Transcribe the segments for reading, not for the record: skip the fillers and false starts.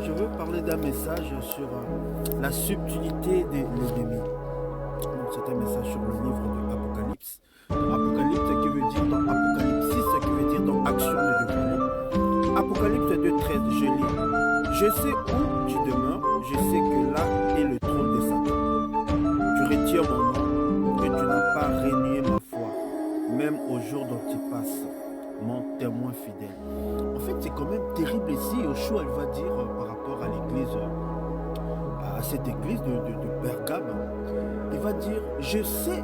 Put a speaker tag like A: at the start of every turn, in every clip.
A: je veux parler d'un message sur la subtilité de l'ennemi. Donc c'est un message sur le livre de Apocalypse. Apocalypse qui veut dire dans Apocalypse 6, qui veut dire dans Action de dévoiler. Apocalypse 2:13, je lis. Je sais où tu demeures, je sais que là est le trône de Satan. Tu retires mon nom et tu n'as pas renié ma foi, même au jour dont tu passes, mon témoin fidèle. En fait, c'est quand même terrible ici. Yoshua, il va dire par rapport à l'église, à cette église de Pergame, il va dire, je sais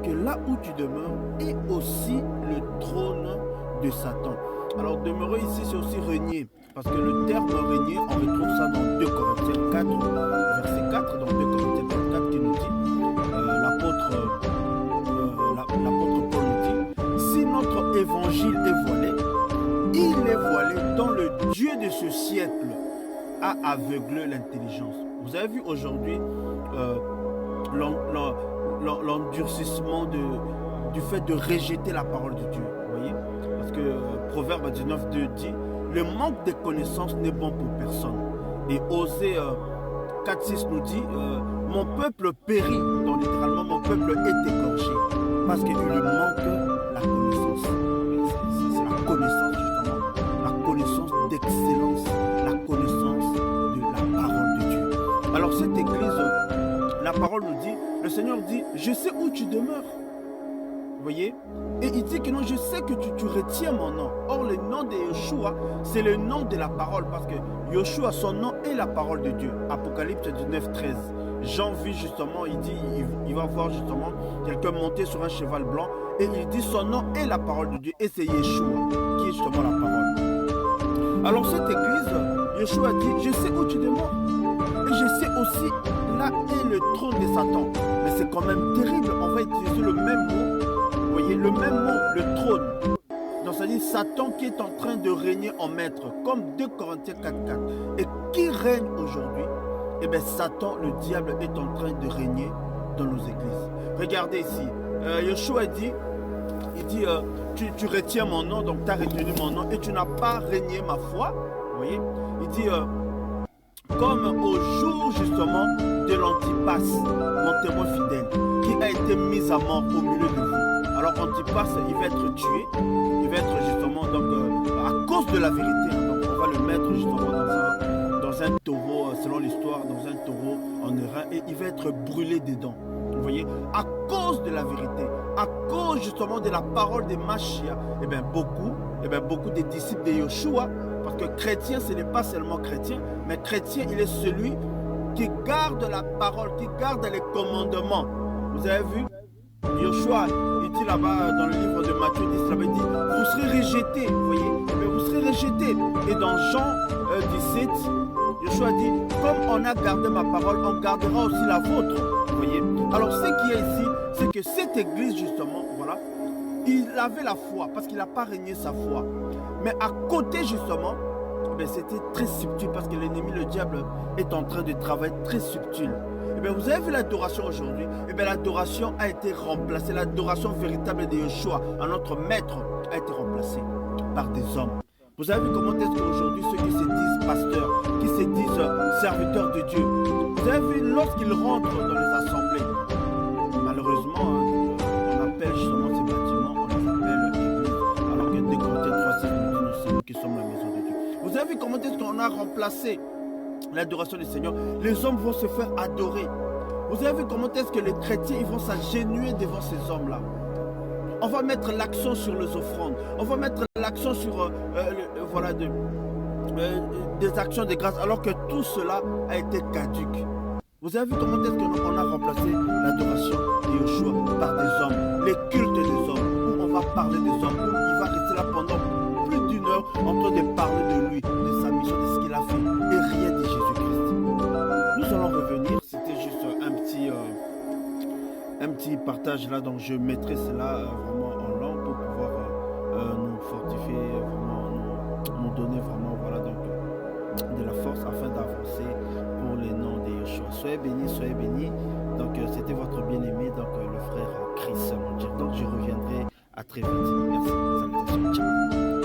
A: que là où tu demeures est aussi le trône de Satan. Alors demeurer ici, c'est aussi régner, parce que le terme régner, on retrouve ça dans 2 Corinthiens 4, verset 4, dans 2 Corinthiens 4 qui nous dit, l'apôtre Paul nous dit, si notre évangile est voilé, il est voilé dans le Dieu de ce siècle a aveuglé l'intelligence. Vous avez vu aujourd'hui l'endurcissement du fait de rejeter la parole de Dieu. Vous voyez, parce que Proverbe 19:2 dit, le manque de connaissances n'est bon pour personne. Et Osée 4:6 nous dit, mon peuple périt, donc littéralement mon peuple est égorgé, parce qu'il lui manque la connaissance. C'est la connaissance justement, la connaissance d'excellence, la connaissance de la parole de Dieu. Alors cette église, la parole nous dit, le Seigneur dit, je sais où tu demeures. Vous voyez? Et il dit que non, je sais que tu retiens mon nom. Or, le nom de Yoshua, c'est le nom de la parole, parce que Yoshua, son nom est la parole de Dieu. Apocalypse 19:13. Jean vit justement, il dit, il va voir justement quelqu'un monter sur un cheval blanc, et il dit son nom est la parole de Dieu, et c'est Yeshua, qui est justement la parole. Alors cette église, Yeshua dit, je sais où tu demeures, et je sais aussi, là est le trône de Satan. Mais c'est quand même terrible, on va utiliser le même mot. Vous voyez, le même mot, le trône. Donc ça dit Satan qui est en train de régner en maître, comme 2 Corinthiens 4:4. Et qui règne aujourd'hui? Eh bien Satan, le diable, est en train de régner dans nos églises. Regardez ici, Yeshua dit, tu retiens mon nom, donc tu as retenu mon nom, et tu n'as pas régné ma foi. Vous voyez, il dit, comme au jour justement de l'Antipas, mon témoin fidèle, qui a été mis à mort au milieu de vous. Alors Antipas, il va être tué, il va être justement donc à cause de la vérité. Donc on va le mettre justement dans un taureau, selon l'histoire, dans un taureau en airain, et il va être brûlé dedans. Vous voyez, à cause de la vérité, à cause justement de la parole de Machia, et bien beaucoup des disciples de Yoshua, parce que chrétien, ce n'est pas seulement chrétien, mais chrétien, il est celui qui garde la parole, qui garde les commandements. Vous avez vu, Yoshua, il dit là-bas dans le livre de Matthieu 10, là-bas, il dit, vous serez rejetés, vous voyez, mais vous serez rejetés. Et dans Jean 17, Yoshua dit, comme on a gardé ma parole, on gardera aussi la vôtre, vous voyez. Alors ce qui est ici, c'est que cette église justement, voilà, il avait la foi, parce qu'il n'a pas régné sa foi. Mais à côté justement, c'était très subtil, parce que l'ennemi, le diable, est en train de travailler très subtil. Et bien, vous avez vu l'adoration aujourd'hui? Et bien, l'adoration a été remplacée. L'adoration véritable de Yeshua, à notre maître, a été remplacée par des hommes. Vous avez vu comment est-ce qu'aujourd'hui, ceux qui se disent pasteurs, qui se disent serviteurs de Dieu, vous avez vu lorsqu'ils rentrent dans les assemblées, malheureusement, on appelle justement ces bâtiments, on les appelle église, alors que 2 Corinthiens 3:6 nous dit, nous qui sommes la maison de Dieu. Vous avez vu comment est-ce qu'on a remplacé l'adoration du Seigneur? Les hommes vont se faire adorer. Vous avez vu comment est-ce que les chrétiens ils vont s'agenouiller devant ces hommes-là? On va mettre l'accent sur les offrandes. On va mettre l'accent sur des actions de grâce, alors que tout cela a été caduque. Vous avez vu comment est-ce qu'on a remplacé l'adoration de Yeshua par des hommes, les cultes des hommes, où on va parler des hommes, où il va rester là pendant plus d'1 heure en train de parler de lui, de sa mission, de ce qu'il a fait, et rien de Jésus-Christ. Nous allons revenir, c'était juste un petit partage là, donc je mettrai cela vraiment en langue pour pouvoir nous fortifier, vraiment nous donner vraiment voilà, donc, de la force afin d'avancer pour les noms de Yeshua. Soyez bénis, soyez bénis. Donc c'était votre bien-aimé, donc le frère Chris. Donc je reviendrai à très vite. Merci. Salutations. Ciao.